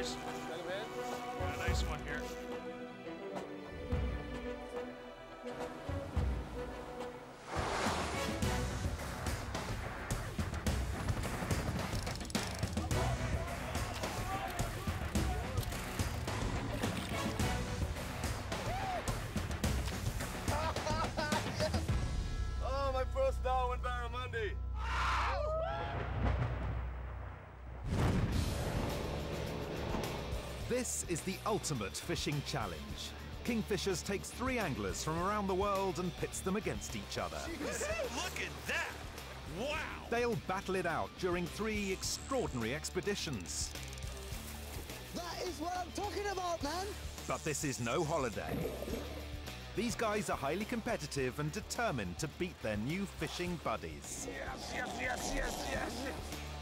boys. Got a nice one here. Oh, my first down in Barramundi. This is the ultimate fishing challenge. Kingfishers takes 3 anglers from around the world and pits them against each other. Look at that! Wow! They'll battle it out during 3 extraordinary expeditions. That is what I'm talking about, man! But this is no holiday. These guys are highly competitive and determined to beat their new fishing buddies. Yes, yes, yes, yes, yes.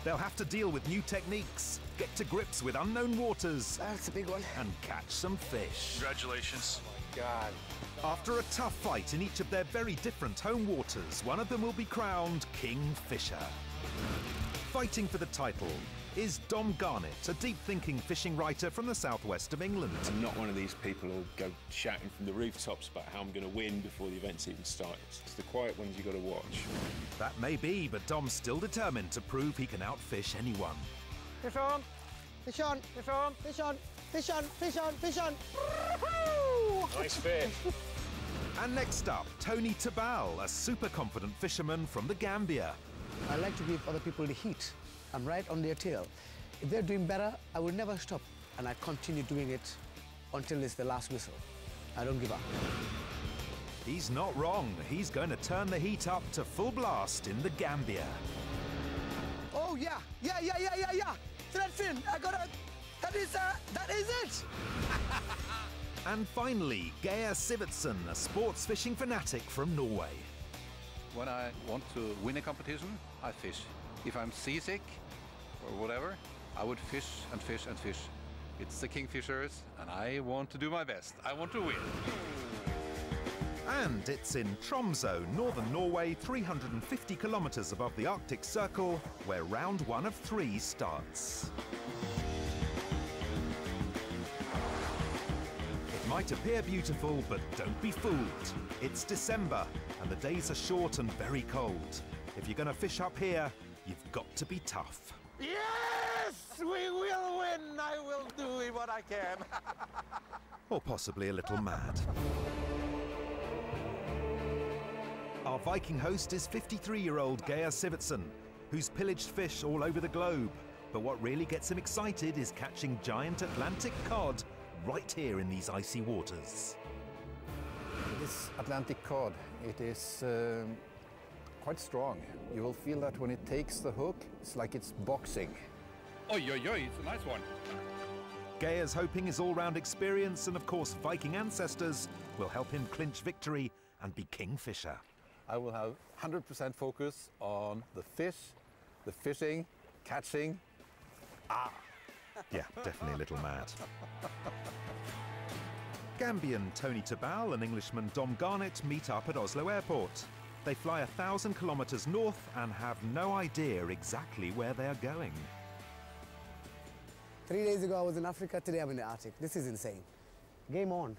They'll have to deal with new techniques, get to grips with unknown waters, That's a big one. and catch some fish. Congratulations. God. After a tough fight in each of their very different home waters, one of them will be crowned Kingfisher. Fighting for the title is Dom Garnett, a deep-thinking fishing writer from the southwest of England. I'm not one of these people who'll go shouting from the rooftops about how I'm going to win before the event's even started. It's the quiet ones you've got to watch. That may be, but Dom's still determined to prove he can outfish anyone. Fish on! Fish on! Fish on! Fish on! Fish on! Fish on! Fish on! Nice fish. And next up, Tony Tabal, a super confident fisherman from the Gambia. I like to give other people the heat. I'm right on their tail. If they're doing better, I will never stop. And I continue doing it until it's the last whistle. I don't give up. He's not wrong. He's going to turn the heat up to full blast in the Gambia. Oh, yeah! Yeah! Threadfin! I got it! That is it! And finally, Geir Sivertsen, a sports fishing fanatic from Norway. When I want to win a competition, I fish. If I'm seasick or whatever, I would fish and fish and fish. It's the Kingfishers, and I want to do my best. I want to win. And it's in Tromsø, northern Norway, 350 kilometers above the Arctic Circle, where round 1 of 3 starts. It might appear beautiful, but don't be fooled. It's December, and the days are short and very cold. If you're going to fish up here, you've got to be tough. Yes! We will win! I will do what I can. Or possibly a little mad. Our Viking host is 53-year-old Geir Sivertsen, who's pillaged fish all over the globe. But what really gets him excited is catching giant Atlantic cod right here in these icy waters. This Atlantic cod, it is quite strong. You will feel that when it takes the hook, it's like it's boxing. Oi, it's a nice one. Geir's hoping his all-round experience and, of course, Viking ancestors will help him clinch victory and be Kingfisher. I will have 100% focus on the fish, the fishing, catching. Yeah, definitely a little mad. Gambian Tony Tabal and Englishman Dom Garnett meet up at Oslo Airport. They fly 1,000 kilometers north and have no idea exactly where they are going. 3 days ago I was in Africa, today I'm in the Arctic. This is insane. Game on.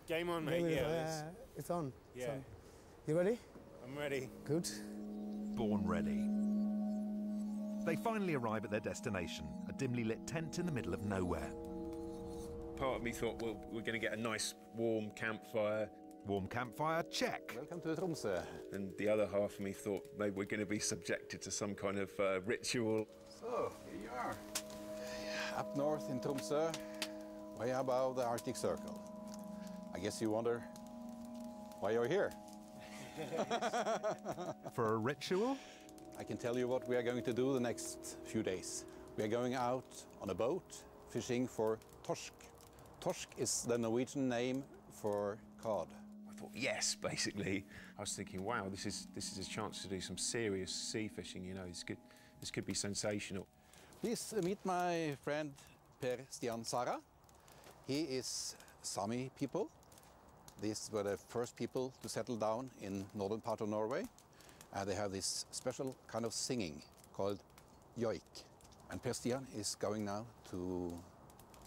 Game on, mate. Yeah, it's on. Yeah. It's on. You ready? I'm ready. Good. Born ready. They finally arrive at their destination, a dimly lit tent in the middle of nowhere. Part of me thought, well, we're going to get a nice warm campfire. Warm campfire, check. Welcome to Tromsø. And the other half of me thought maybe we're going to be subjected to some kind of ritual. So, here you are. Up north in Tromsø, way above the Arctic Circle. I guess you wonder why you're here. For a ritual? I can tell you what we are going to do the next few days. We are going out on a boat fishing for torsk. Torsk is the Norwegian name for cod. I thought, yes, basically. I was thinking, wow, this is a chance to do some serious sea fishing, you know, this could be sensational. Please meet my friend Per Stian Sara. He is Sami people. These were the first people to settle down in northern part of Norway. They have this special kind of singing called joik. And Per Stian is going now to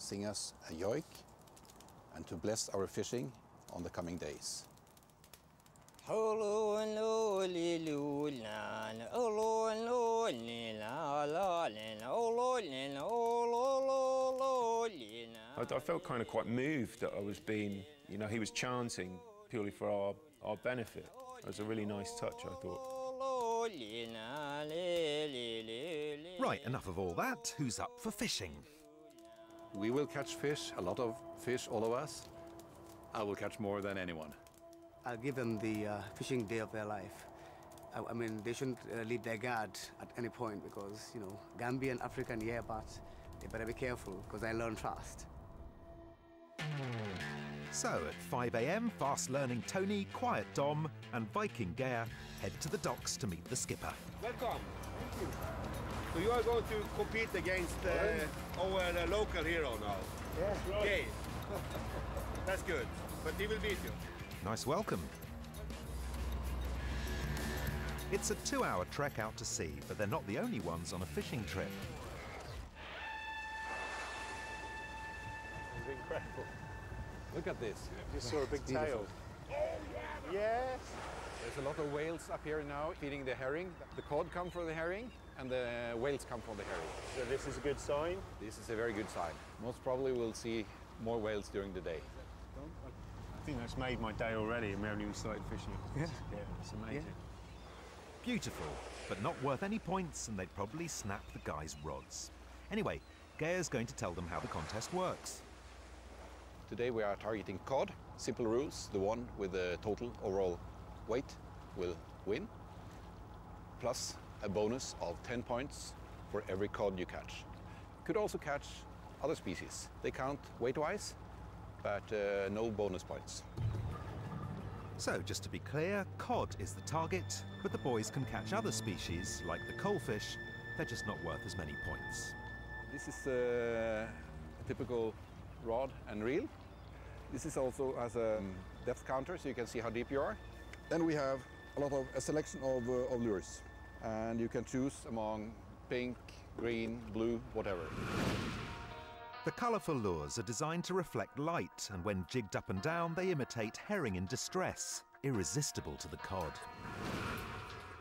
sing us a yoik and to bless our fishing on the coming days. I felt kind of quite moved that I was being, you know, he was chanting purely for our benefit. It was a really nice touch, I thought. Right, enough of all that. Who's up for fishing? We will catch fish, a lot of fish, all of us. I will catch more than anyone. I'll give them the fishing day of their life. I mean, they shouldn't leave their guard at any point because, you know, Gambian, African, yeah, but they better be careful because I learn fast. So at 5 a.m, fast-learning Tony, quiet Dom, and Viking Geir head to the docks to meet the skipper. Welcome. Thank you. So you are going to compete against our local hero now? Yeah. Geir. That's good, but he will beat you. Nice welcome. It's a 2-hour trek out to sea, but they're not the only ones on a fishing trip. It's incredible. Look at this. You saw a big tail. Yeah. There's a lot of whales up here now feeding the herring. The cod come from the herring and the whales come from the herring. So this is a good sign? This is a very good sign. Most probably we'll see more whales during the day. I think that's made my day already, and we haven't even started fishing. Yeah, it's amazing. Yeah. Beautiful, but not worth any points, and they'd probably snap the guy's rods. Anyway, Geir's going to tell them how the contest works. Today we are targeting cod. Simple rules. The one with the total overall weight will win, plus a bonus of 10 points for every cod you catch. You could also catch other species. They count weight-wise, but no bonus points. So, just to be clear, cod is the target, but the boys can catch other species, like the coalfish. They're just not worth as many points. This is a typical rod and reel. This is also has a depth counter, so you can see how deep you are. Then we have a selection of lures, and you can choose among pink, green, blue, whatever. The colourful lures are designed to reflect light, and when jigged up and down, they imitate herring in distress, irresistible to the cod.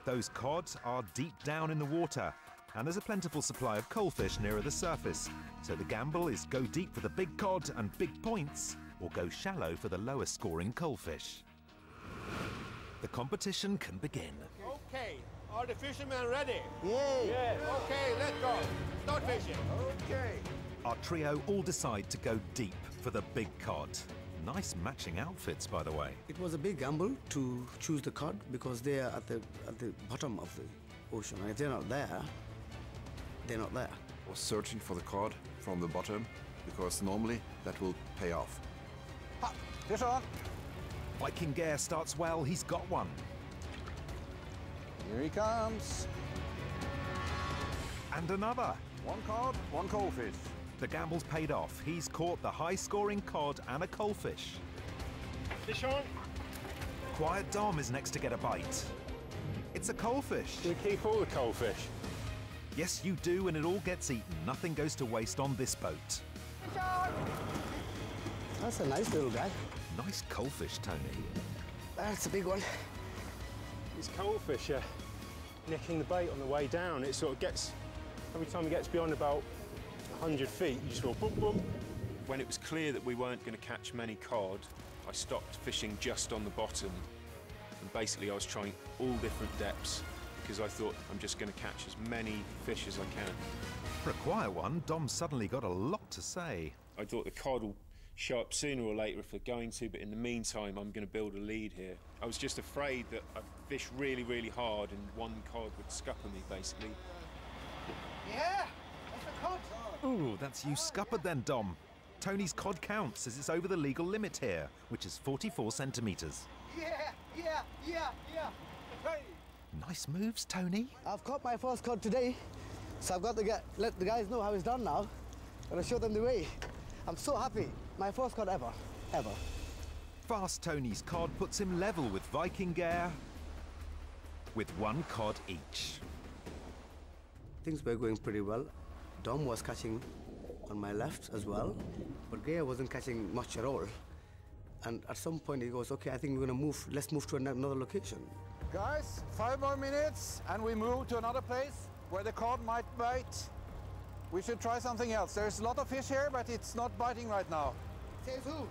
Those cod are deep down in the water, and there's a plentiful supply of coalfish nearer the surface, so the gamble is go deep for the big cod and big points, or go shallow for the lower scoring coalfish. The competition can begin. Okay, are the fishermen ready? Yay! Yes. Okay, let's go. Start fishing. Okay. Our trio all decide to go deep for the big cod. Nice matching outfits, by the way. It was a big gamble to choose the cod because they are at the bottom of the ocean. And if they're not there, they're not there. I was searching for the cod from the bottom because normally that will pay off. Ha! Fish on! Viking Geir starts well, he's got one. Here he comes. And another. One cod, one coalfish. The gamble's paid off. He's caught the high-scoring cod and a coalfish. Fish on. Quiet Dom is next to get a bite. It's a coalfish. Do we keep all the coalfish? Yes, you do, and it all gets eaten. Nothing goes to waste on this boat. Fish on. That's a nice little guy. Nice coalfish, Tony. That's a big one. These coalfish are nicking the bait on the way down. It sort of gets, every time it gets beyond about 100 feet, you just go boom, boom. When it was clear that we weren't going to catch many cod, I stopped fishing just on the bottom. And basically I was trying all different depths because I thought I'm just going to catch as many fish as I can. For a quiet one, Dom suddenly got a lot to say. I thought the cod will show up sooner or later if they're going to, but in the meantime I'm going to build a lead here. I was just afraid that I'd fish really, really hard and one cod would scupper me, basically. Yeah, that's a cod. Ooh, that's you scuppered then, Dom. Tony's cod counts as it's over the legal limit here, which is 44 centimetres. Yeah. Hey. Nice moves, Tony. I've caught my first cod today, so I've got to let the guys know how it's done now. I'm going to show them the way. I'm so happy. My first cod ever. Fast Tony's cod puts him level with Viking Geir, with one cod each. Things were going pretty well. Dom was catching on my left as well, but Geir wasn't catching much at all. And at some point he goes, okay, I think we're gonna move, let's move to another location. Guys, 5 more minutes and we move to another place where the cod might bite. We should try something else. There's a lot of fish here, but it's not biting right now. Says who?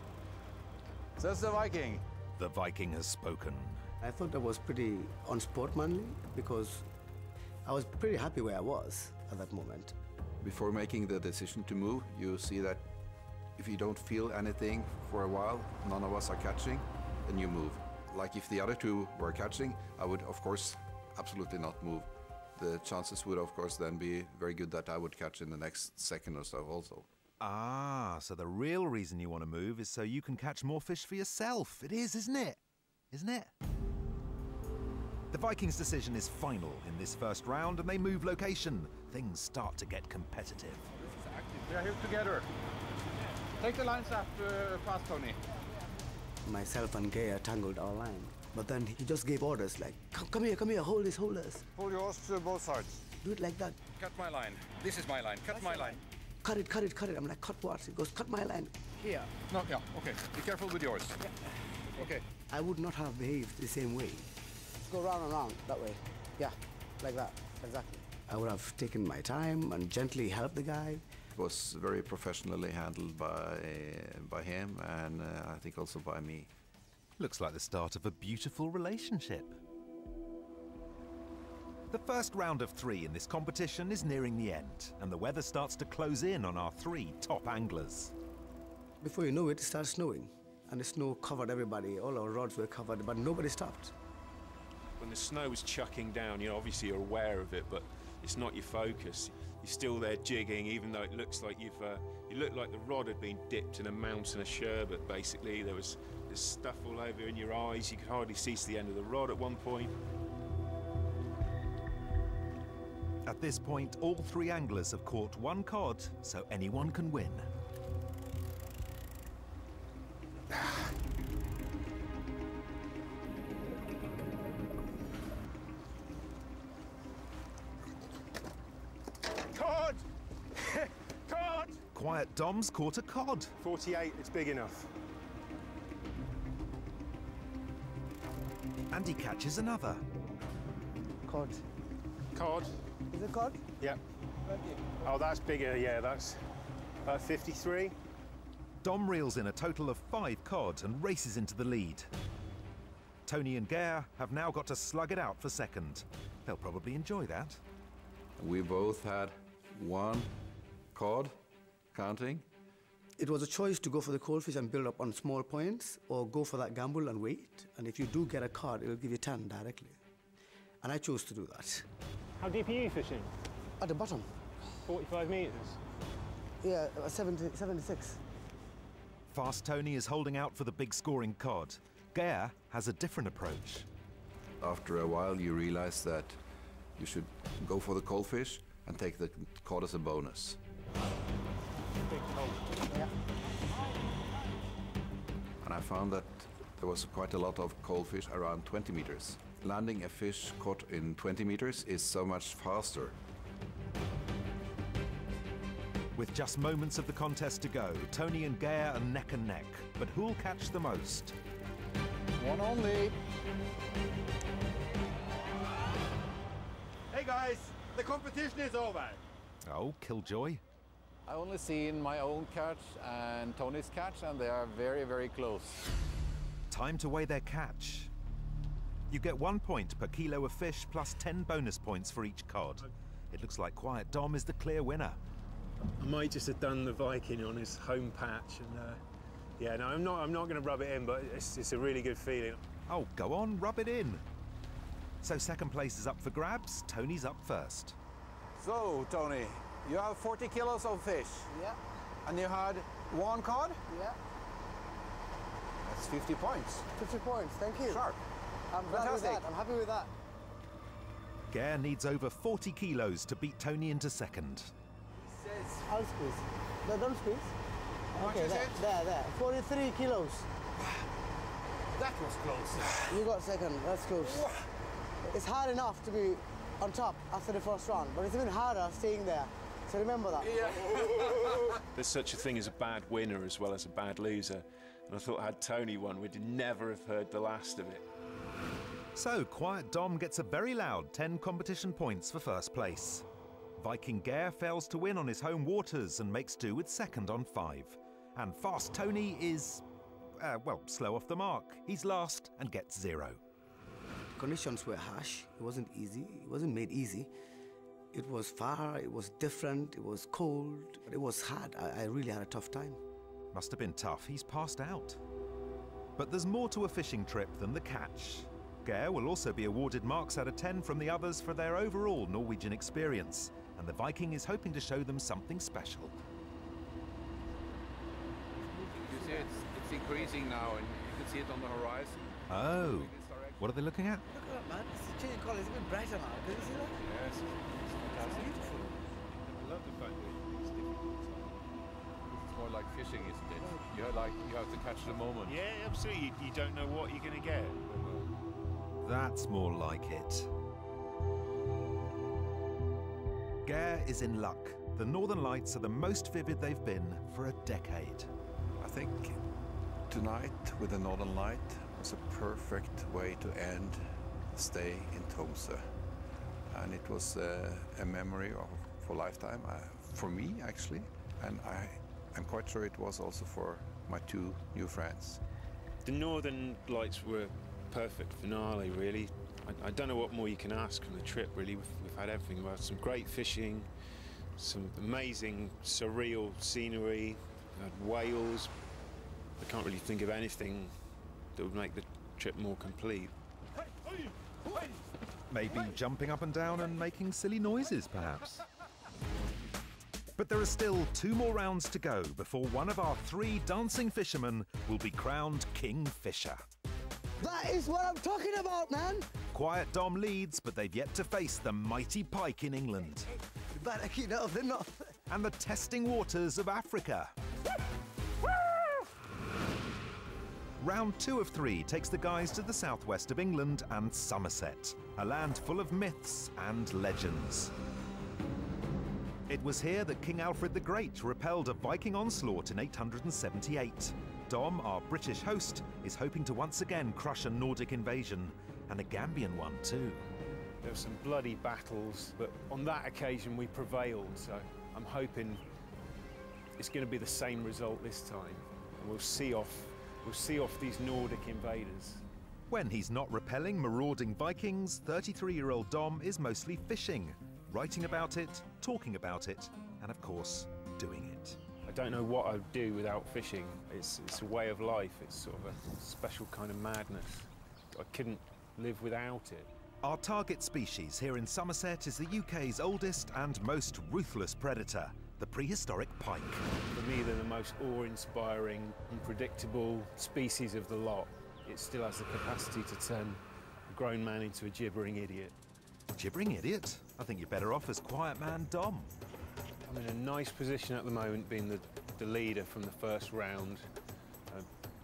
Says the Viking. The Viking has spoken. I thought that was pretty unsportsmanly because I was pretty happy where I was at that moment. Before making the decision to move, you see that if you don't feel anything for a while, none of us are catching, then you move. Like if the other two were catching, I would, of course, absolutely not move. The chances would, of course, then be very good that I would catch in the next second or so also. Ah, so the real reason you want to move is so you can catch more fish for yourself. It is, isn't it? Isn't it? The Vikings' decision is final in this first round and they move location. Things start to get competitive. We are here together. Take the lines up fast, Tony. Myself and Geir tangled our line. But then he just gave orders like, come here, hold this. Hold yours to both sides. Do it like that. Cut my line. This is my line. Cut my line. Cut it. I'm like, cut what? He goes, cut my line. Here. No, yeah, okay. Be careful with yours. Yeah. Okay. I would not have behaved the same way. Let's go round and round, that way. Yeah, like that, exactly. I would have taken my time and gently helped the guy. It was very professionally handled by him and I think also by me. Looks like the start of a beautiful relationship. The first round of 3 in this competition is nearing the end, and the weather starts to close in on our 3 top anglers. Before you know it, it starts snowing, and the snow covered everybody. All our rods were covered, but nobody stopped. When the snow was chucking down, you know, obviously you're aware of it, but it's not your focus. You're still there jigging, even though it looks like you look like the rod had been dipped in a mountain of sherbet, basically. There was this stuff all over in your eyes. You could hardly see to the end of the rod at one point. At this point, all 3 anglers have caught 1 cod, so anyone can win. Cod! Cod! Quiet Dom's caught a cod. 48, it's big enough. And he catches another. Cod. Cod. Is it cod? Yeah. Oh, that's bigger, yeah, that's 53. Dom reels in a total of 5 cod and races into the lead. Tony and Geir have now got to slug it out for second. They'll probably enjoy that. We both had 1 cod, counting. It was a choice to go for the cold fish and build up on small points, or go for that gamble and wait. And if you do get a cod, it'll give you 10 directly. And I chose to do that. How deep are you fishing? At the bottom. 45 metres? Yeah, 76. Fast Tony is holding out for the big scoring cod. Geir has a different approach. After a while, you realize that you should go for the cold fish and take the cod as a bonus. Big cod. Yeah. And I found that there was quite a lot of cold fish around 20 meters. Landing a fish caught in 20 meters is so much faster. With just moments of the contest to go, Tony and Geir are neck and neck. But who'll catch the most? 1 only. Hey guys, the competition is over. Oh, Killjoy. I only seen my own catch and Tony's catch, and they are very, very close. Time to weigh their catch. You get 1 point per kilo of fish plus 10 bonus points for each cod. It looks like Quiet Dom is the clear winner. I might just have done the Viking on his home patch, and yeah, no, I'm not going to rub it in, but it's a really good feeling. Oh, go on, rub it in. So second place is up for grabs. Tony's up first. So, Tony, you have 40 kilos of fish. Yeah. And you had 1 cod? Yeah. That's 50 points. 50 points, thank you. Sharp. I'm glad with Fantastic. that. I'm happy with that. Geir needs over 40 kilos to beat Tony into second. I'll squeeze. No, don't squeeze. much Okay, is it? there. 43 kilos. That was close. You got second, that's close. It's hard enough to be on top after the first round, but it's even harder staying there So remember that. There's such a thing as a bad winner as well as a bad loser. And I thought had Tony won, we'd never have heard the last of it. So, Quiet Dom gets a very loud 10 competition points for first place. Viking Geir fails to win on his home waters and makes do with second on 5. And Fast Tony is, well, slow off the mark. He's last and gets 0. Conditions were harsh. It wasn't easy. It wasn't made easy. It was far, it was different, it was cold, it was hard. I really had a tough time. Must have been tough. He's passed out. But there's more to a fishing trip than the catch. Geir will also be awarded marks out of 10 from the others for their overall Norwegian experience, and the Viking is hoping to show them something special. You see it's increasing now, and you can see it on the horizon. Oh, what are they looking at? Look at that, man. It's changing colour. It's a bit brighter now. Can you see that? Yes, it's fantastic. Beautiful. I love the fact that it's different. It's more like fishing, isn't it? You have to catch the moment. Yeah, absolutely. You don't know what you're going to get. That's more like it. Geir is in luck. The Northern Lights are the most vivid they've been for a decade. I think tonight with the Northern Light was a perfect way to end the stay in Tromsø. And it was a memory for a lifetime, for me actually, and I'm quite sure it was also for my 2 new friends. The Northern Lights were perfect finale, really. I don't know what more you can ask from the trip, really. We've had everything. We've had some great fishing, some amazing, surreal scenery, we had whales. I can't really think of anything that would make the trip more complete. Maybe jumping up and down and making silly noises, perhaps. But there are still 2 more rounds to go before one of our 3 dancing fishermen will be crowned King Fisher. That is what I'm talking about, man. Quiet Dom leads, but they've yet to face the mighty pike in England. But you know, they're not. And the testing waters of Africa. Round 2 of 3 takes the guys to the southwest of England and Sommerset, a land full of myths and legends. It was here that King Alfred the Great repelled a Viking onslaught in 878. Dom, our British host, is hoping to once again crush a Nordic invasion, and a Gambian one too. There were some bloody battles, but on that occasion we prevailed, so I'm hoping it's going to be the same result this time. And we'll see off these Nordic invaders. When he's not repelling marauding Vikings, 33-year-old Dom is mostly fishing, writing about it, talking about it, and of course, doing it. I don't know what I'd do without fishing. It's a way of life. It's sort of a special kind of madness. I couldn't live without it. Our target species here in Sommerset is the UK's oldest and most ruthless predator, the prehistoric pike. For me, they're the most awe-inspiring, unpredictable species of the lot. It still has the capacity to turn a grown man into a gibbering idiot. Gibbering idiot? I think you're better off as quiet man Dom. I'm in a nice position at the moment, being the leader from the first round.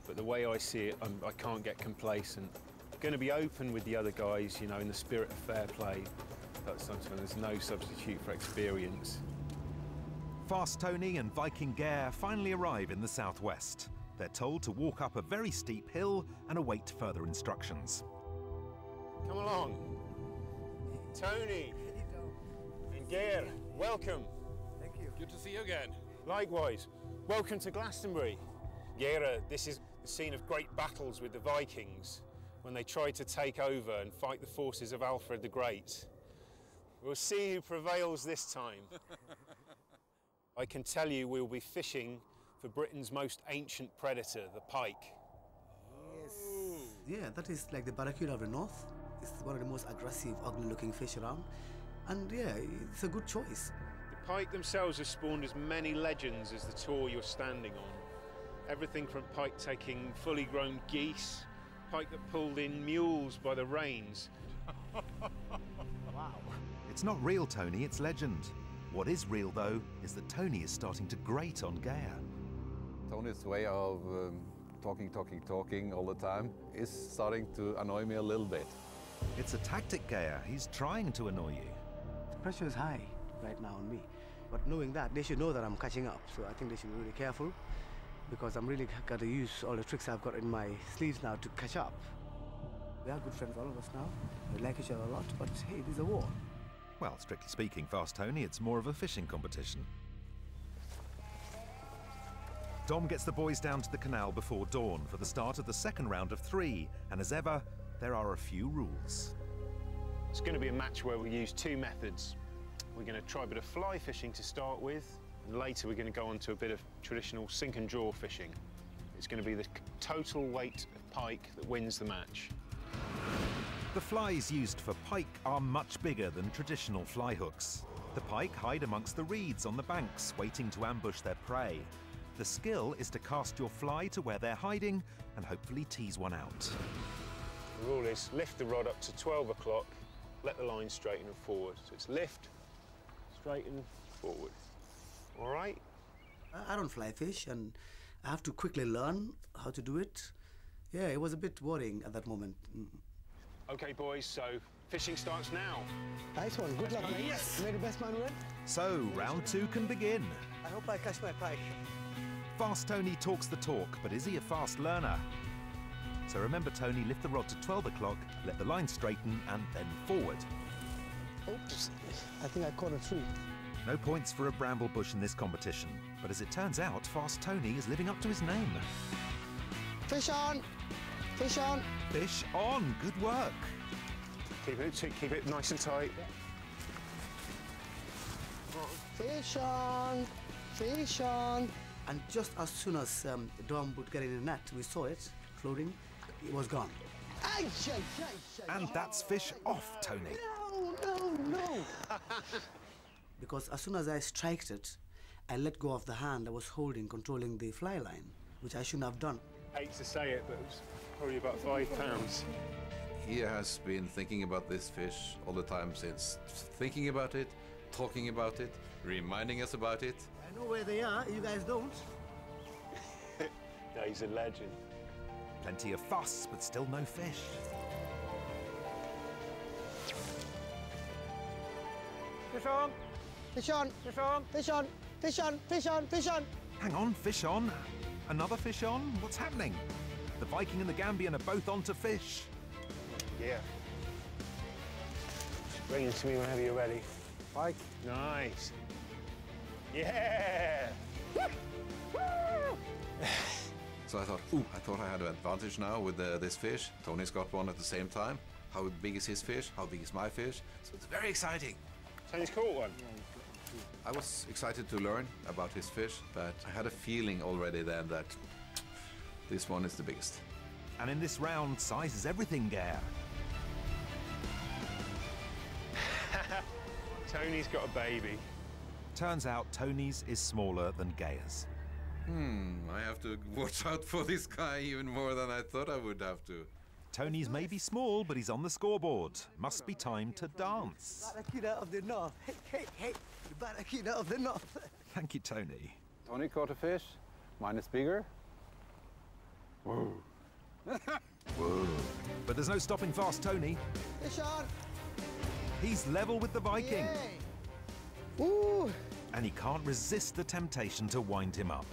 But the way I see it, I can't get complacent. I'm going to be open with the other guys, you know, in the spirit of fair play. But sometimes there's no substitute for experience. Fast Tony and Viking Geir finally arrive in the southwest. They're told to walk up a very steep hill and await further instructions. Come along. Tony and Geir, welcome. Thank you. Good to see you again. Likewise. Welcome to Glastonbury. Geir, this is the scene of great battles with the Vikings when they tried to take over and fight the forces of Alfred the Great. We'll see who prevails this time. I can tell you we'll be fishing for Britain's most ancient predator, the pike. Yes. Yeah, that is like the barracuda of the north. It's one of the most aggressive, ugly-looking fish around. And yeah, it's a good choice. The pike themselves have spawned as many legends as the tor you're standing on. Everything from pike taking fully grown geese, pike that pulled in mules by the reins. Wow. It's not real, Tony, it's legend. What is real, though, is that Tony is starting to grate on Geir. Tony's way of talking all the time is starting to annoy me a little bit. It's a tactic, Geir. He's trying to annoy you. The pressure is high right now on me. But knowing that, they should know that I'm catching up. So I think they should be really careful because I'm really got to use all the tricks I've got in my sleeves now to catch up. We are good friends, all of us now. We like each other a lot, but hey, this is a war. Well, strictly speaking, Fast Tony, it's more of a fishing competition. Dom gets the boys down to the canal before dawn for the start of the second round of 3, and as ever, there are a few rules. It's going to be a match where we use 2 methods. We're going to try a bit of fly fishing to start with, and later we're going to go on to a bit of traditional sink and draw fishing. It's going to be the total weight of pike that wins the match. The flies used for pike are much bigger than traditional fly hooks. The pike hide amongst the reeds on the banks, waiting to ambush their prey. The skill is to cast your fly to where they're hiding and hopefully tease one out. The rule is lift the rod up to 12 o'clock, let the line straighten and forward. So it's lift, straighten, forward. All right? I don't fly fish, and I have to quickly learn how to do it. Yeah, it was a bit worrying at that moment. OK, boys, so fishing starts now. Nice one. Good luck, mate. Yes! May the best man win. So, round 2 can begin. I hope I catch my pike. Fast Tony talks the talk, but is he a fast learner? So remember, Tony, lift the rod to 12 o'clock, let the line straighten, and then forward. Oops, I think I caught a tree. No points for a bramble bush in this competition, but as it turns out, Fast Tony is living up to his name. Fish on! Fish on! Fish on! Good work! Keep it nice and tight. Fish on! Fish on! And just as soon as Dom would get in the net, we saw it floating. It was gone. And that's fish off, Tony. No! Because as soon as I striked it, I let go of the hand I was holding, controlling the fly line, which I shouldn't have done. I hate to say it, but it was probably about 5 pounds. He has been thinking about this fish all the time since. Thinking about it, talking about it, reminding us about it. I know where they are, you guys don't. Yeah, he's a legend. Plenty of fuss, but still no fish. Fish on! Fish on! Fish on! Fish on! Fish on! Fish on! Fish on! Hang on, fish on. Another fish on? What's happening? The Viking and the Gambian are both on to fish. Yeah. Bring it to me whenever you're ready. Pike. Nice. Yeah! So I thought, I had an advantage now with this fish. Tony's got one at the same time. How big is his fish? How big is my fish? So it's very exciting. Tony's caught one. I was excited to learn about his fish, but I had a feeling already then that this one is the biggest. And in this round, size is everything, Geir. Tony's got a baby. Turns out Tony's is smaller than Geir's. I have to watch out for this guy even more than I thought I would have to. Tony's may be small, but he's on the scoreboard. Must be time to dance. Barracuda of the North. Hey, the Barracuda of the North. Thank you, Tony. Tony caught a fish. Mine is bigger. Whoa. Whoa. But there's no stopping Fast Tony. Fish on! He's level with the Viking. Yay. Ooh. And he can't resist the temptation to wind him up.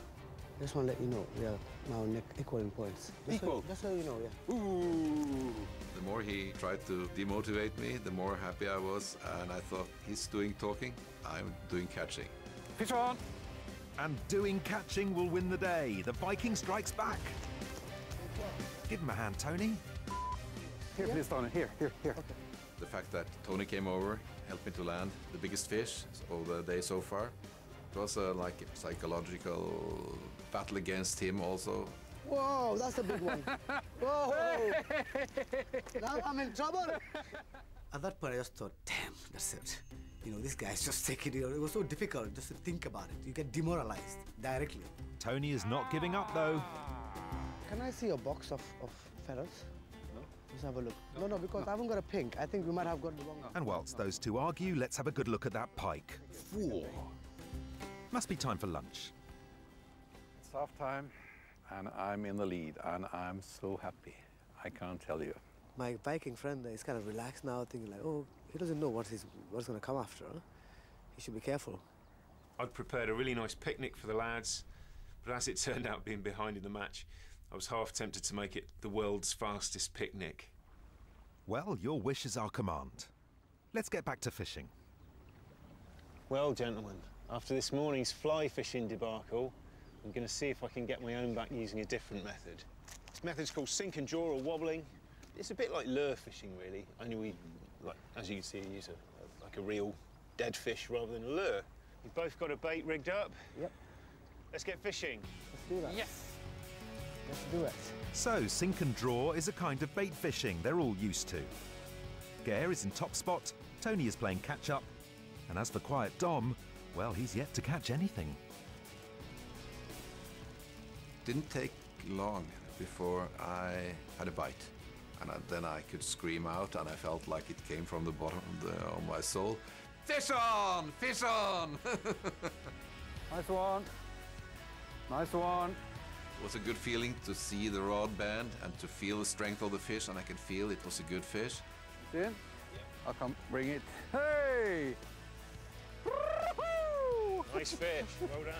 Just want to let you know, we are now equal in points. Equal? That's how you know, yeah. Ooh. The more he tried to demotivate me, the more happy I was, and I thought, he's doing talking, I'm doing catching. Fish on! And doing catching will win the day. The Viking strikes back. Give him a hand, Tony. Here, please, Tony. Here. Okay. The fact that Tony came over, helped me to land the biggest fish of the day so far, it was like a psychological battle against him also. Whoa, that's a big one. Whoa! Now I'm in trouble. At that point, I just thought, damn, that's it. You know, this guy's just taking it. It was so difficult just to think about it. You get demoralized directly. Tony is not giving up, though. Can I see a box of feathers? No. Let's have a look. No, because I haven't got a pink. I think we might have got the wrong one. And whilst those two argue, let's have a good look at that pike. 4. Must be time for lunch. It's half time, and I'm in the lead, and I'm so happy. I can't tell you. My Viking friend is kind of relaxed now, thinking like, oh, he doesn't know what's going to come after. Huh? He should be careful. I'd prepared a really nice picnic for the lads, but as it turned out being behind in the match, I was half tempted to make it the world's fastest picnic. Well, your wish is our command. Let's get back to fishing. Well, gentlemen, after this morning's fly fishing debacle, I'm going to see if I can get my own back using a different method. This method's called sink and draw or wobbling. It's a bit like lure fishing, really, only we, like, as you can see, use like a real dead fish rather than a lure. We've both got a bait rigged up. Yep. Let's get fishing. Let's do that. Yes! Let's do it. So, sink and draw is a kind of bait fishing they're all used to. Geir is in top spot, Tony is playing catch-up, and as for quiet Dom, well, he's yet to catch anything. Didn't take long before I had a bite. And then I could scream out, and I felt like it came from the bottom of my soul. Fish on! Fish on! Nice one. Nice one. It was a good feeling to see the rod bend and to feel the strength of the fish, and I could feel it was a good fish. In? Yep. I'll come bring it. Hey! Nice fish, well done.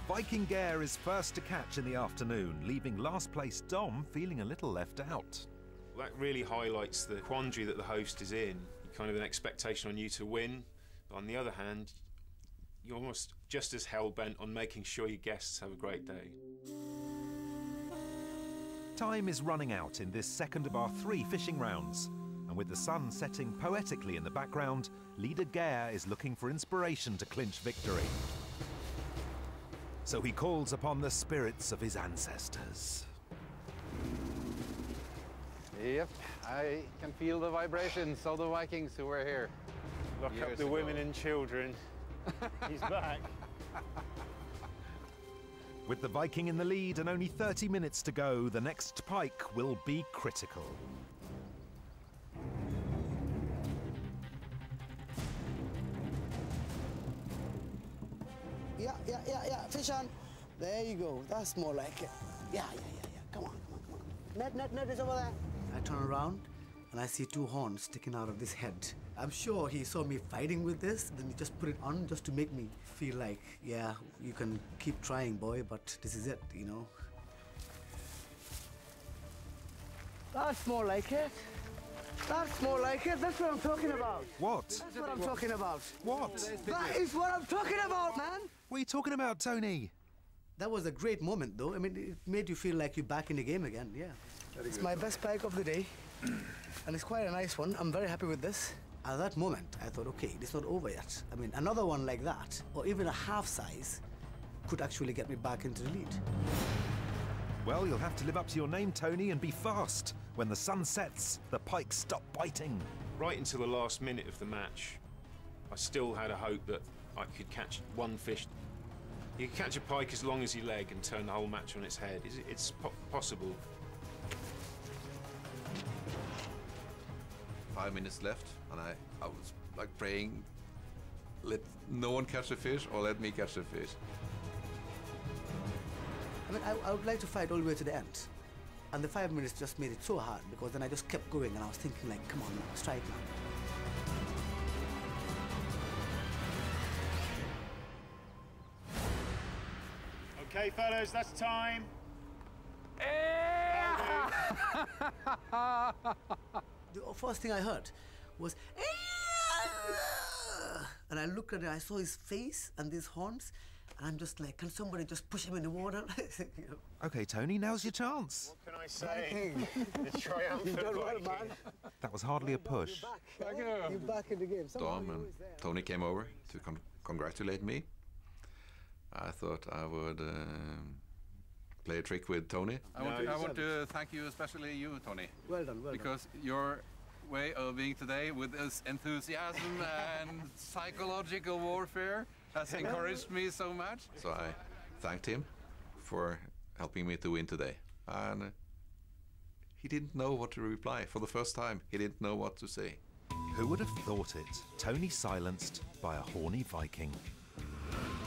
Viking Geir is first to catch in the afternoon, leaving last place Dom feeling a little left out. That really highlights the quandary that the host is in. Kind of an expectation on you to win, but on the other hand, you're almost just as hell-bent on making sure your guests have a great day. Time is running out in this second of our 3 fishing rounds, and with the sun setting poetically in the background, leader Geir is looking for inspiration to clinch victory. So he calls upon the spirits of his ancestors. Yep, I can feel the vibrations of the Vikings who were here. Lock up years the ago. women and children. He's back. With the Viking in the lead and only 30 minutes to go, the next pike will be critical. Yeah. Fish on. There you go. That's more like it. Yeah. Come on. Net is over there. I turn around and I see 2 horns sticking out of this head. I'm sure he saw me fighting with this, then he just put it on just to make me feel like, yeah, you can keep trying, boy, but this is it, you know. That's more like it. That's more like it. That's what I'm talking about. What? That's what I'm talking about. What? That is what I'm talking about, man. What are you talking about, Tony? That was a great moment, though. I mean, it made you feel like you're back in the game again, yeah. It's my best pike of the day, and it's quite a nice one. I'm very happy with this. At that moment, I thought, okay, it's not over yet. I mean, another one like that, or even a half size, could actually get me back into the lead. Well, you'll have to live up to your name, Tony, and be fast. When the sun sets, the pikes stop biting. Right until the last minute of the match, I still had a hope that I could catch one fish. You can catch a pike as long as your leg and turn the whole match on its head. It's possible. 5 minutes left, and I was like praying, let no one catch a fish or let me catch a fish. I mean, I would like to fight all the way to the end. And the 5 minutes just made it so hard, because then I just kept going, and I was thinking, like, come on now, strike now. Okay, fellas, that's time. The first thing I heard was, and I looked at it, I saw his face and these horns, and I'm just like, can somebody just push him in the water? You know? Okay, Tony, now's your chance. What can I say? The triumphant Viking. That was hardly a push. You're back in the game. Dom and Tony came over to congratulate me. I thought I would play a trick with Tony. I want to thank you, especially you, Tony. Well done, well because your way of being today with this enthusiasm and psychological warfare has encouraged me so much. So I thanked him for helping me to win today. And he didn't know what to reply. For the first time, he didn't know what to say. Who would have thought it? Tony silenced by a horny Viking.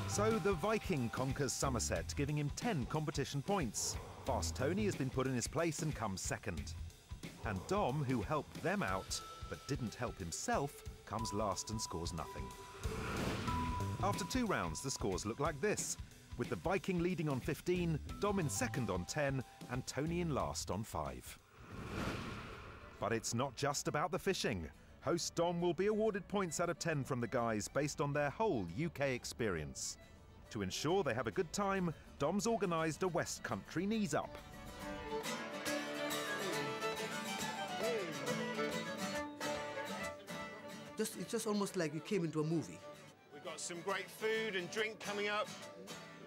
So the Viking conquers Sommerset, giving him 10 competition points. Fast Tony has been put in his place and comes second. And Dom, who helped them out, but didn't help himself, comes last and scores nothing. After 2 rounds, the scores look like this, with the Viking leading on 15, Dom in second on 10, and Tony in last on 5. But it's not just about the fishing. Host Dom will be awarded points out of 10 from the guys based on their whole UK experience. To ensure they have a good time, Dom's organised a West Country knees up. It's just almost like you came into a movie. We've got some great food and drink coming up.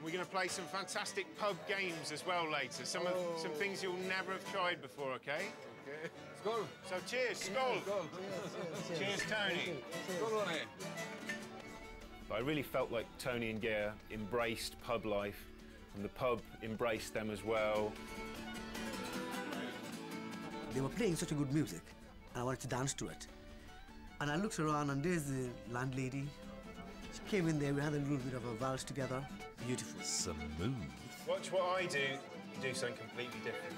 We're going to play some fantastic pub games as well later. Some things you'll never have tried before, okay? Okay. Skål. So cheers, skål. Cheers, Tony. Skål, Ronny. I really felt like Tony and Geir embraced pub life, and the pub embraced them as well. They were playing such a good music, and I wanted to dance to it. And I looked around, and there's the landlady. She came in there, we had a little bit of a valse together. Beautiful. Smooth. Watch what I do. You do something completely different.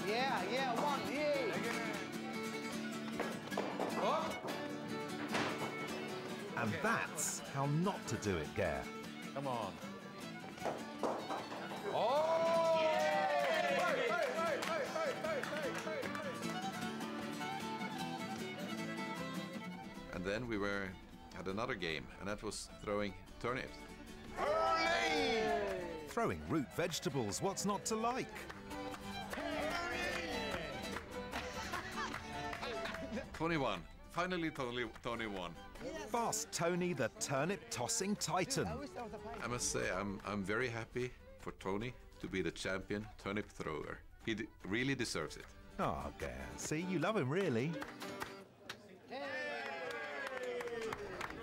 Yeah, one, yay! And that's how not to do it, Geir. Come on. Oh! And then we had another game, and that was throwing turnips. Throwing root vegetables, what's not to like? 21. Finally, Tony won. Fast Tony, the turnip-tossing titan. I must say, I'm very happy for Tony to be the champion turnip thrower. He really deserves it. Oh, Geir, see, you love him, really.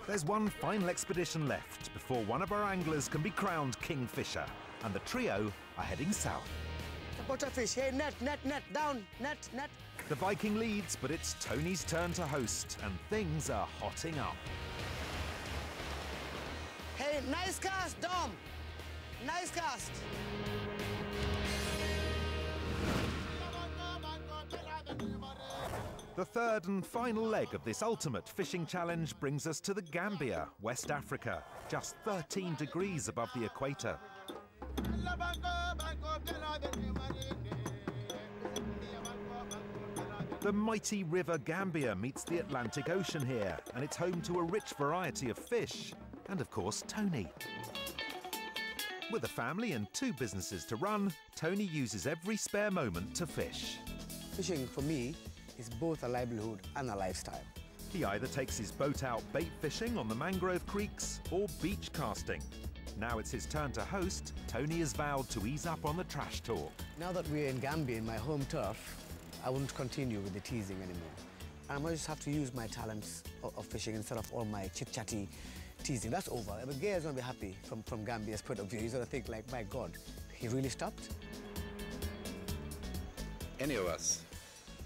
There's one final expedition left before one of our anglers can be crowned Kingfisher, and the trio are heading south. Butterfish, hey, net, down, net. The Viking leads, but it's Tony's turn to host, and things are hotting up. Hey, nice cast, Dom. Nice cast. The third and final leg of this ultimate fishing challenge brings us to the Gambia, West Africa, just 13 degrees above the equator. The mighty river Gambia meets the Atlantic Ocean here, and it's home to a rich variety of fish, and of course, Tony. With a family and 2 businesses to run, Tony uses every spare moment to fish. Fishing, for me, is both a livelihood and a lifestyle. He either takes his boat out bait fishing on the mangrove creeks or beach casting. Now it's his turn to host, Tony has vowed to ease up on the trash talk. Now that we're in Gambia, in my home turf, I won't continue with the teasing anymore. I might just have to use my talents of fishing instead of all my chit-chatty teasing. That's over. But Geir's going to be happy from Gambia's point of view. He's going to think like, my God, he really stopped? Any of us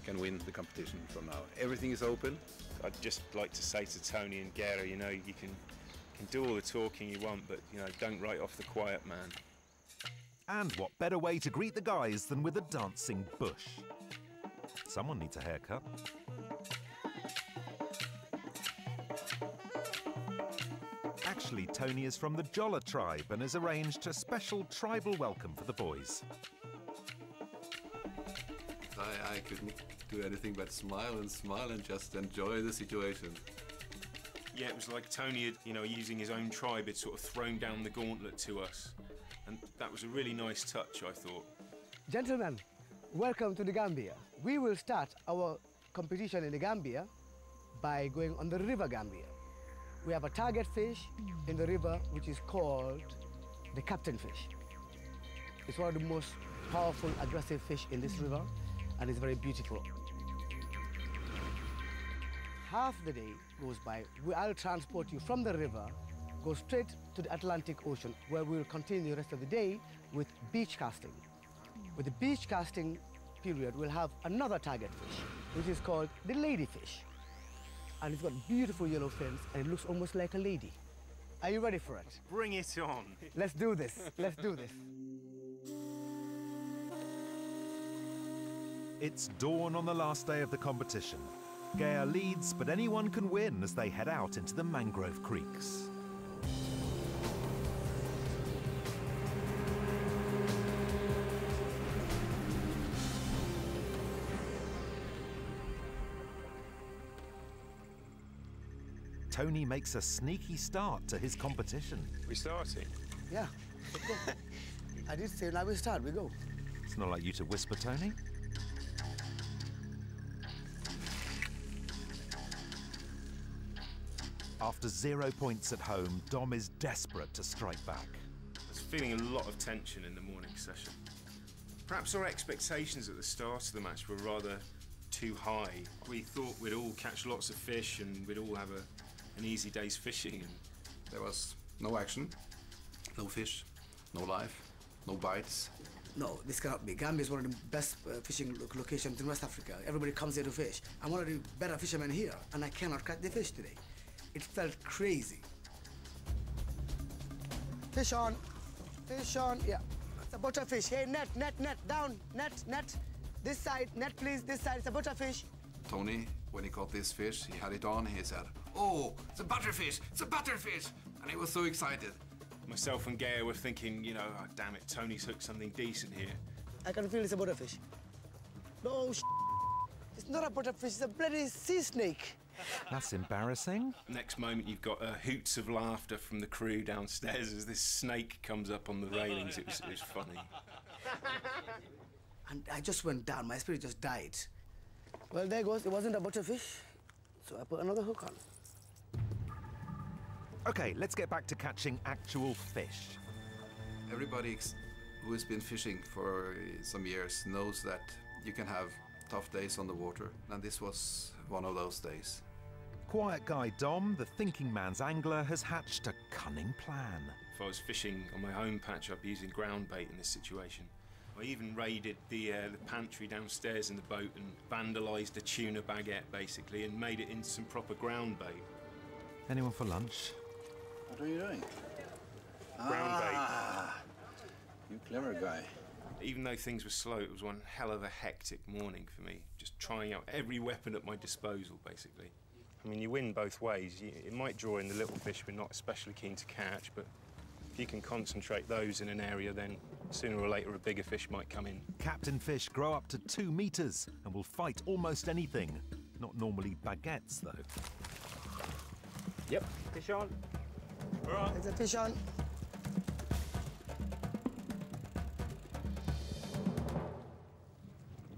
can win the competition from now. Everything is open. I'd just like to say to Tony and Geir, you know, you can do all the talking you want, but, you know, don't write off the quiet man. And what better way to greet the guys than with a dancing bush? Someone needs a haircut. Actually, Tony is from the Jolla tribe and has arranged a special tribal welcome for the boys. I couldn't do anything but smile and just enjoy the situation. Yeah, it was like Tony had, you know, using his own tribe, had sort of thrown down the gauntlet to us. And that was a really nice touch, I thought. Gentlemen, welcome to the Gambia. We will start our competition in the Gambia by going on the river Gambia. We have a target fish in the river which is called the captain fish. It's one of the most powerful, aggressive fish in this river, and it's very beautiful. Half the day goes by, I'll transport you from the river, go straight to the Atlantic Ocean, where we'll continue the rest of the day with beach casting. With the beach casting period, we'll have another target fish, which is called the ladyfish. And it's got beautiful yellow fins, and it looks almost like a lady. Are you ready for it? Bring it on. Let's do this. Let's do this. It's dawn on the last day of the competition. Geir leads, but anyone can win as they head out into the mangrove creeks. Tony makes a sneaky start to his competition. We starting? Yeah, let's go. I did say now we start, we go. It's not like you to whisper, Tony. After 0 points at home, Dom is desperate to strike back. I was feeling a lot of tension in the morning session. Perhaps our expectations at the start of the match were rather too high. We thought we'd all catch lots of fish and we'd all have an easy day's fishing. And There was no action, no fish, no life, no bites. No, this cannot be. Gambia is one of the best fishing locations in West Africa. Everybody comes here to fish. I'm one of the better fishermen here, and I cannot catch the fish today. It felt crazy. Fish on, yeah. It's a butterfish. Hey, net, down, net. This side, net please, this side, it's a butterfish. Tony, when he caught this fish, he had it on, he said, "Oh, it's a butterfish, it's a butterfish!" And he was so excited. myself and Geir were thinking, you know, oh, damn it, Tony's hooked something decent here. I can feel it's a butterfish. No, it's not a butterfish, it's a bloody sea snake. That's embarrassing. Next moment, you've got hoots of laughter from the crew downstairs as this snake comes up on the railings. It was funny. And I just went down. My spirit just died. Well, there goes. It wasn't a butterfish, so I put another hook on. OK, let's get back to catching actual fish. Everybody who has been fishing for some years knows that you can have tough days on the water, and this was one of those days. Quiet guy Dom, the thinking man's angler, has hatched a cunning plan. If I was fishing on my home patch, I'd be using ground bait in this situation. I even raided the pantry downstairs in the boat and vandalised a tuna baguette, basically, and made it into some proper ground bait. Anyone for lunch? What are you doing? Ground You clever guy. bait. Even though things were slow, it was one hell of a hectic morning for me, just trying out every weapon at my disposal, basically. I mean, you win both ways. It might draw in the little fish we're not especially keen to catch, but if you can concentrate those in an area, then sooner or later a bigger fish might come in. Captain fish grow up to 2 meters and will fight almost anything. Not normally baguettes, though. Yep, fish on. We're on. There's a fish on.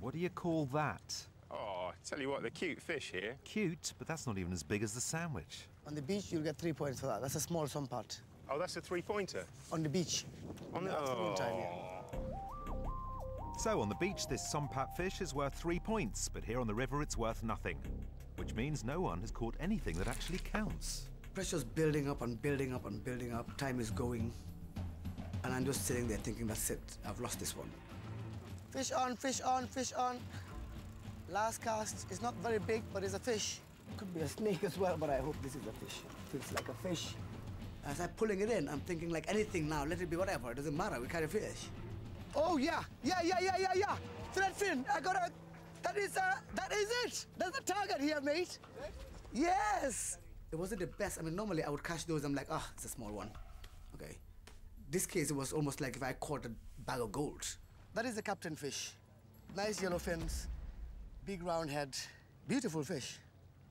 What do you call that? Oh, I tell you what, they're cute fish here. Cute, but that's not even as big as the sandwich. On the beach, you'll get 3 points for that. That's a small sunpot. Oh, that's a three-pointer? On the beach. On the afternoon time, yeah. So on the beach, this sunpat fish is worth 3 points, but here on the river, it's worth nothing. Which means no one has caught anything that actually counts. Pressure's building up and building up and building up. Time is going. And I'm just sitting there thinking, that's it. I've lost this one. Fish on, fish on, fish on. Last cast is not very big, but it's a fish. Could be a snake as well, but I hope this is a fish. Feels like a fish. As I'm pulling it in, I'm thinking like anything now, let it be whatever. It doesn't matter, we carry fish. Oh, yeah. Thread fin, I got a... that is it. That's the target here, mate. Yes. It wasn't the best. I mean, normally I would catch those, I'm like, it's a small one. Okay. This case, it was almost like if I caught a bag of gold. That is the captain fish. Nice yellow fins, big round head, beautiful fish.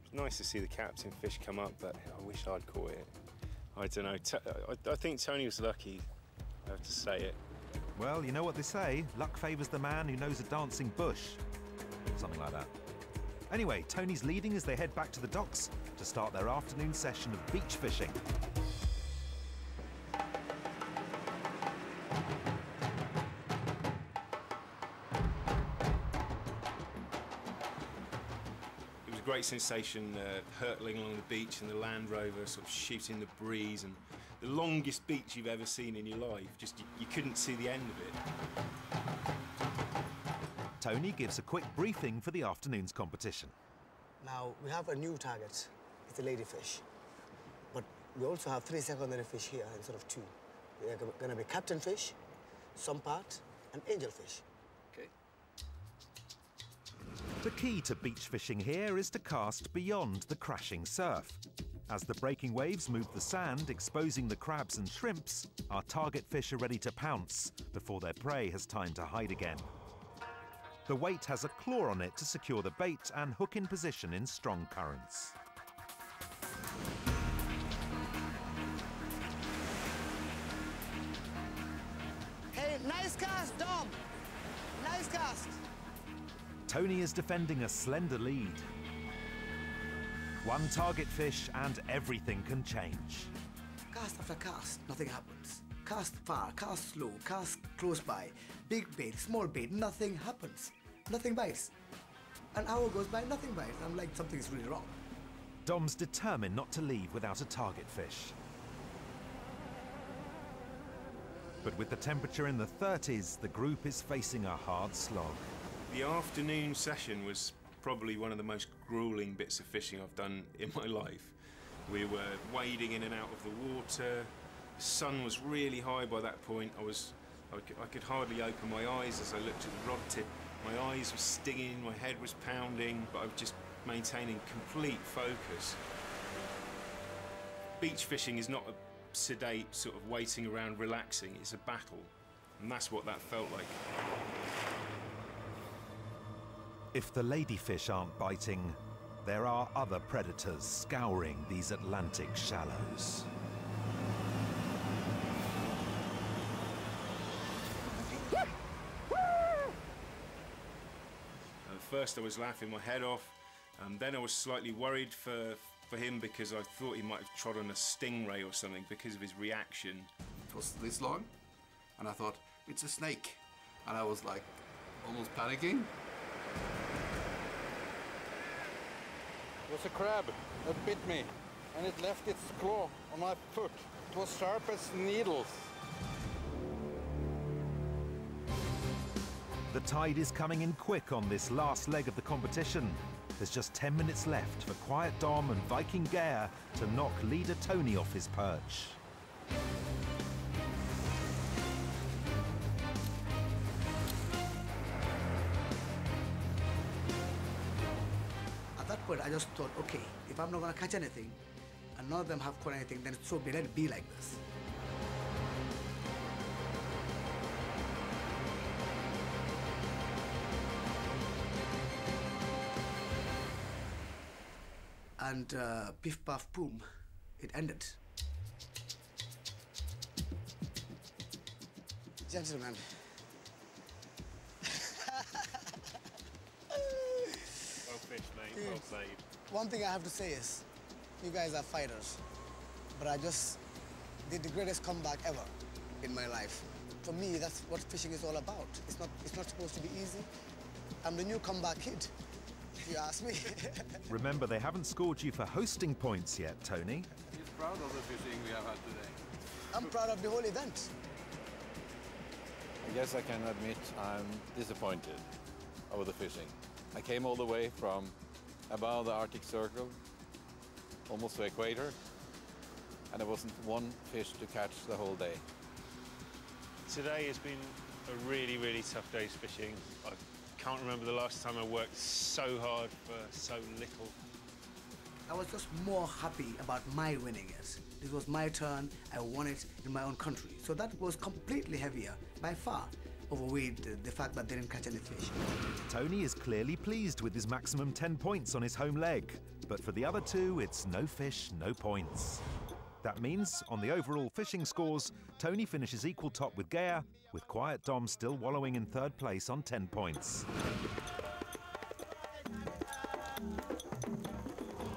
It's nice to see the captain fish come up, but I wish I'd caught it. I don't know. I think Tony was lucky, I have to say it. Well, you know what they say, luck favours the man who knows a dancing bush. Something like that. Anyway, Tony's leading as they head back to the docks to start their afternoon session of beach fishing. Great sensation hurtling along the beach and the Land Rover sort of shooting the breeze, and the longest beach you've ever seen in your life. Just you couldn't see the end of it. Tony gives a quick briefing for the afternoon's competition. Now, we have a new target. It's a ladyfish. But we also have 3 secondary fish here instead of 2. They're going to be captain fish, sunpat, and angelfish. Okay. The key to beach fishing here is to cast beyond the crashing surf. As the breaking waves move the sand, exposing the crabs and shrimps, our target fish are ready to pounce before their prey has time to hide again. The weight has a claw on it to secure the bait and hook in position in strong currents. Hey, nice cast, Dom! Nice cast! Tony is defending a slender lead. One target fish and everything can change. Cast after cast, nothing happens. Cast far, cast slow, cast close by. Big bait, small bait, nothing happens. Nothing bites. An hour goes by, nothing bites. I'm like, something's really wrong. Dom's determined not to leave without a target fish. But with the temperature in the 30s, the group is facing a hard slog. The afternoon session was probably one of the most grueling bits of fishing I've done in my life. We were wading in and out of the water. The sun was really high by that point. I could hardly open my eyes as I looked at the rod tip. My eyes were stinging, my head was pounding, but I was just maintaining complete focus. Beach fishing is not a sedate sort of waiting around relaxing, it's a battle. And that's what that felt like. If the ladyfish aren't biting, there are other predators scouring these Atlantic shallows. At first I was laughing my head off, and then I was slightly worried for him because I thought he might have trod on a stingray or something because of his reaction. It was this long, and I thought, it's a snake. And I was like, almost panicking. It was a crab that bit me, and it left its claw on my foot. It was sharp as needles. The tide is coming in quick on this last leg of the competition. There's just 10 minutes left for Quiet Dom and Viking Geir to knock leader Tony off his perch. At that point, I just thought, okay, if I'm not going to catch anything, and none of them have caught anything, then so be, let it be like this. And piff, puff, boom, it ended. Gentlemen. Well fished, mate. Well played. One thing I have to say is, you guys are fighters, but I just did the greatest comeback ever in my life. For me, that's what fishing is all about. It's not supposed to be easy. I'm the new comeback kid, if you ask me. Remember, they haven't scored you for hosting points yet, Tony. He's proud of the fishing we have had today. I'm proud of the whole event. I guess I can admit I'm disappointed over the fishing. I came all the way from above the Arctic Circle, almost to equator, and there wasn't one fish to catch the whole day. Today has been a really, really tough day's fishing. I can't remember the last time I worked so hard for so little. I was just more happy about my winning it. This was my turn. I won it in my own country. So that was completely heavier, by far, overweighed the fact that they didn't catch any fish. Tony is clearly pleased with his maximum 10 points on his home leg. But for the other two, it's no fish, no points. That means, on the overall fishing scores, Tony finishes equal top with Geir, with Quiet Dom still wallowing in third place on 10 points.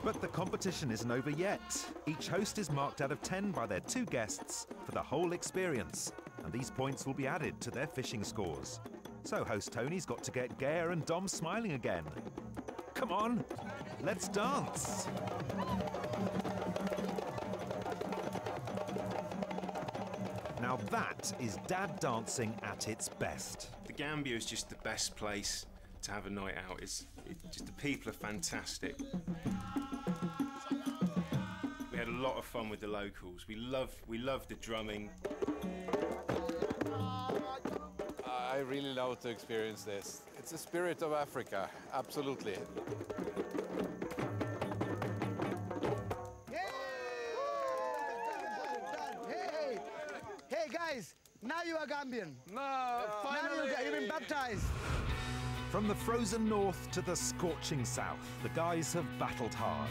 But the competition isn't over yet. Each host is marked out of 10 by their two guests for the whole experience, and these points will be added to their fishing scores. So host Tony's got to get Geir and Dom smiling again. Come on, let's dance! Now that is dad dancing at its best. The Gambia is just the best place to have a night out. Just the people are fantastic. We had a lot of fun with the locals. We love the drumming. I really love to experience this. It's the spirit of Africa, absolutely. Hey guys, now you are Gambian. No, finally! Now you've been baptized. From the frozen north to the scorching south, the guys have battled hard.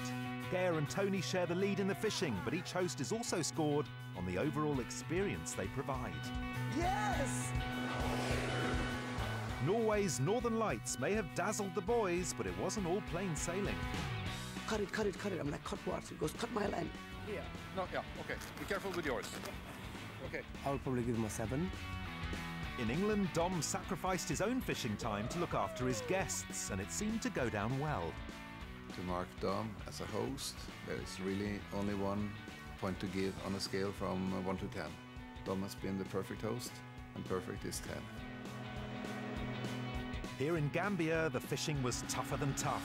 Geir and Tony share the lead in the fishing, but each host is also scored on the overall experience they provide. Yes! Norway's Northern Lights may have dazzled the boys, but it wasn't all plain sailing. Cut it, cut it, cut it. I'm like, cut what? He goes, cut my line. Yeah. No, yeah, okay. Be careful with yours. Okay. I'll probably give him a 7. In England, Dom sacrificed his own fishing time to look after his guests, and it seemed to go down well. To mark Dom as a host, there's really only 1 point to give on a scale from 1 to 10. Dom has been the perfect host, and perfect is 10. Here in Gambia, the fishing was tougher than tough.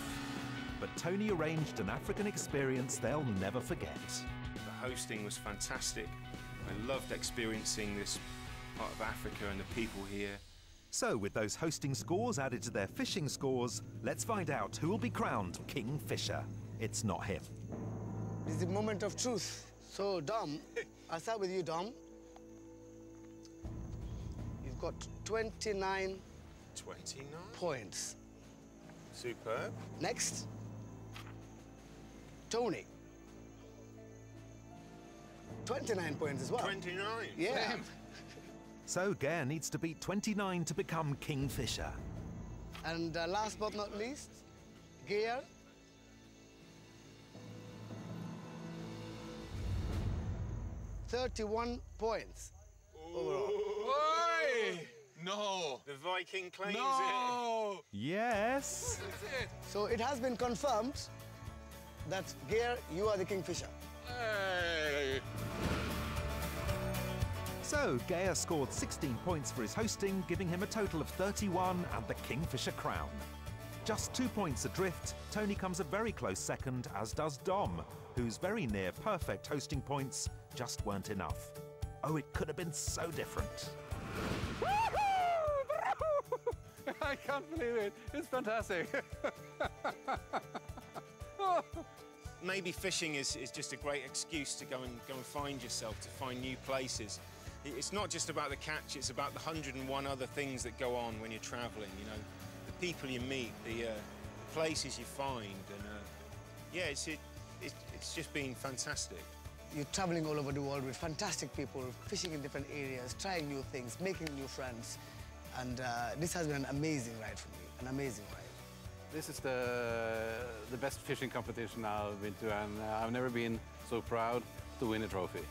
But Tony arranged an African experience they'll never forget. The hosting was fantastic. I loved experiencing this part of Africa and the people here. So, with those hosting scores added to their fishing scores, let's find out who will be crowned King Fisher. It's not him. This is the moment of truth. So, Dom, I'll start with you, Dom. You've got 29 points. Superb. Next, Tony. 29 points as well. 29? Yeah. So, Geir needs to beat 29 to become King Fisher. And last but not least, Geir. 31 points overall. Oi! No! The Viking claims No! Yes. So it has been confirmed that, Geir, you are the Kingfisher. Hey! So, Geir scored 16 points for his hosting, giving him a total of 31 and the Kingfisher crown. Just 2 points adrift, Tony comes a very close second, as does Dom, whose very near perfect hosting points just weren't enough. Oh, it could have been so different. I can't believe it. It's fantastic. Maybe fishing is just a great excuse to go and find yourself, to find new places. It's not just about the catch, it's about the 101 other things that go on when you're traveling, you know. The people you meet, the places you find, and yeah, it's just been fantastic. You're traveling all over the world with fantastic people, fishing in different areas, trying new things, making new friends. And this has been an amazing ride for me, an amazing ride. This is the best fishing competition I've been to, and I've never been so proud to win a trophy.